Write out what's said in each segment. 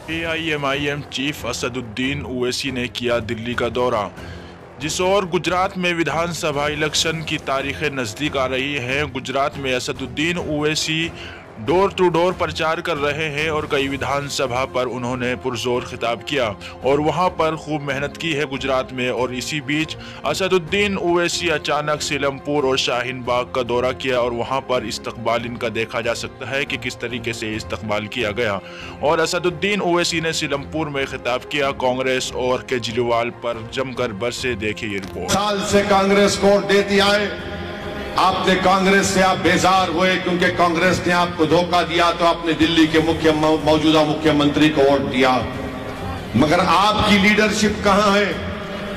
AIMIM chief Asaduddin Owaisi ने किया दिल्ली का दौरा। जिस और गुजरात में विधानसभा इलेक्शन की तारीखें नज़दीक आ रही हैं, गुजरात में Asaduddin Owaisi door to door प्रचार कर रहे हैं और कई विधानसभा पर उन्होंने पुरजोर खिताब किया और वहां पर खूब मेहनत की है गुजरात में। और इसी बीच असदुद्दीन ओवैसी अचानक सीलमपुर और शाहीन बाग का दौरा किया और वहां पर इस्तकबाल इनका देखा जा सकता है कि किस तरीके से इस्तकबाल किया गया। और असदुद्दीन ओवैसी ने सीलमपुर में खिताब किया, कांग्रेस और केजरीवाल पर जमकर बरसे। देखिए ये रिपोर्ट। साल से कांग्रेस को दे दिया है, आपने कांग्रेस से आप बेजार हुए क्योंकि कांग्रेस ने आपको धोखा दिया, तो आपने दिल्ली के मौजूदा मुख्यमंत्री को वोट दिया। मगर आपकी लीडरशिप कहां है?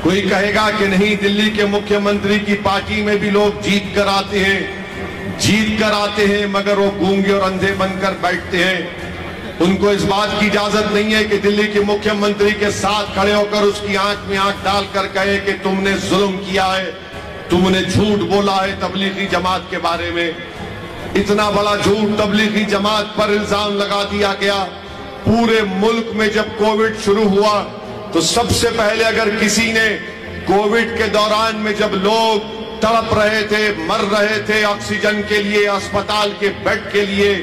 कोई कहेगा कि नहीं, दिल्ली के मुख्यमंत्री की पार्टी में भी लोग जीत कर आते हैं मगर वो गूंगे और अंधे बनकर बैठते हैं। उनको इस बात की इजाजत नहीं है कि दिल्ली के मुख्यमंत्री के साथ खड़े होकर उसकी आंख में आंख डालकर कहे कि तुमने जुल्म किया है, तुमने झूठ बोला है तबलीगी जमात के बारे में। इतना बड़ा झूठ तबलीगी जमात पर इल्जाम लगा दिया गया। पूरे मुल्क में जब कोविड शुरू हुआ तो सबसे पहले अगर किसी ने कोविड के दौरान में जब लोग तड़प रहे थे, मर रहे थे ऑक्सीजन के लिए, अस्पताल के बेड के लिए,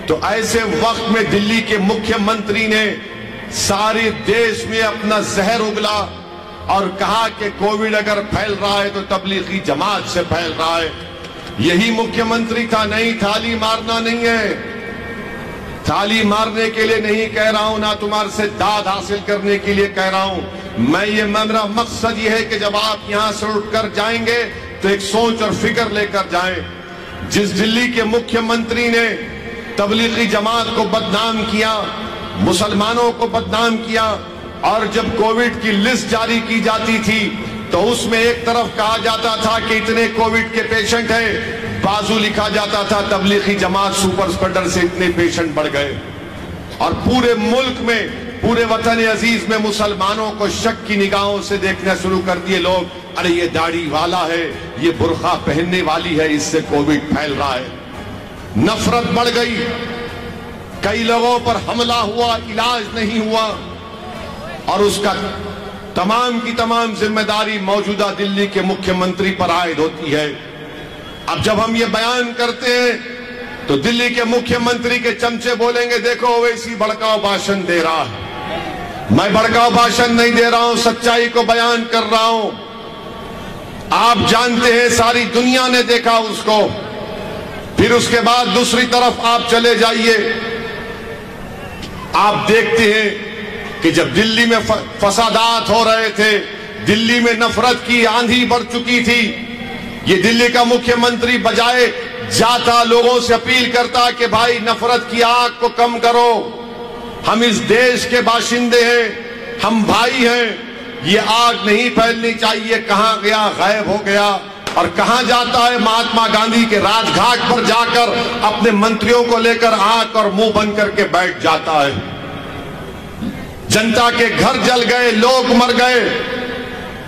तो ऐसे वक्त में दिल्ली के मुख्यमंत्री ने सारे देश में अपना जहर उगला और कहा कि कोविड अगर फैल रहा है तो तबलीगी जमात से फैल रहा है। यही मुख्यमंत्री था। नहीं, थाली मारना नहीं है, थाली मारने के लिए नहीं कह रहा हूं, ना तुम्हारे से दाद हासिल करने के लिए कह रहा हूं। मेरा मकसद यह है कि जब आप यहां से उठकर जाएंगे तो एक सोच और फिक्र लेकर जाएं। जिस दिल्ली के मुख्यमंत्री ने तबलीगी जमात को बदनाम किया, मुसलमानों को बदनाम किया, और जब कोविड की लिस्ट जारी की जाती थी तो उसमें एक तरफ कहा जाता था कि इतने कोविड के पेशेंट हैं, बाजू लिखा जाता था तबलीगी जमात सुपर स्प्रेडर से इतने पेशेंट बढ़ गए। और पूरे मुल्क में, पूरे वतन अजीज में मुसलमानों को शक की निगाहों से देखना शुरू कर दिए लोग। अरे ये दाढ़ी वाला है, ये बुर्खा पहनने वाली है, इससे कोविड फैल रहा है। नफरत बढ़ गई, कई लोगों पर हमला हुआ, इलाज नहीं हुआ, और उसका तमाम की तमाम जिम्मेदारी मौजूदा दिल्ली के मुख्यमंत्री पर आयद होती है। अब जब हम ये बयान करते हैं तो दिल्ली के मुख्यमंत्री के चमचे बोलेंगे, देखो ओवैसी भड़काऊ भाषण दे रहा है। मैं भड़काऊ भाषण नहीं दे रहा हूं, सच्चाई को बयान कर रहा हूं। आप जानते हैं, सारी दुनिया ने देखा उसको। फिर उसके बाद दूसरी तरफ आप चले जाइए, आप देखते हैं कि जब दिल्ली में फसादात हो रहे थे, दिल्ली में नफरत की आंधी बढ़ चुकी थी, ये दिल्ली का मुख्यमंत्री बजाय जाता लोगों से अपील करता कि भाई नफरत की आग को कम करो, हम इस देश के बाशिंदे हैं, हम भाई हैं, ये आग नहीं फैलनी चाहिए। कहां गया? गायब हो गया। और कहां जाता है? महात्मा गांधी के राजघाट पर जाकर अपने मंत्रियों को लेकर आंख और मुंह बंद करके बैठ जाता है। जनता के घर जल गए, लोग मर गए,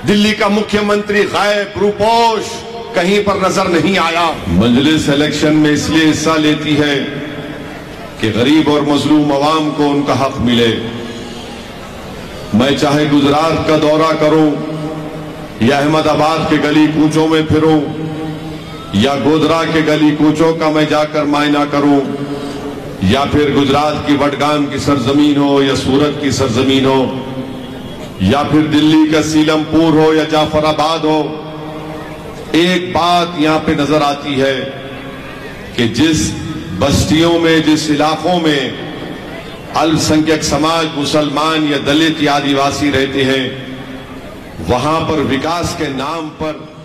दिल्ली का मुख्यमंत्री गायब, रूपोश, कहीं पर नजर नहीं आया। मजलिस इलेक्शन में इसलिए हिस्सा लेती है कि गरीब और मजलूम अवाम को उनका हक मिले। मैं चाहे गुजरात का दौरा करूं, या अहमदाबाद के गली कूचों में फिरूं, या गोधरा के गली कूचों का मैं जाकर मायना करूं, या फिर गुजरात की वडगाम की सरजमीन हो, या सूरत की सरजमीन हो, या फिर दिल्ली का सीलमपुर हो, या जाफराबाद हो, एक बात यहां पे नजर आती है कि जिस बस्तियों में, जिस इलाकों में अल्पसंख्यक समाज, मुसलमान या दलित या आदिवासी रहते हैं, वहां पर विकास के नाम पर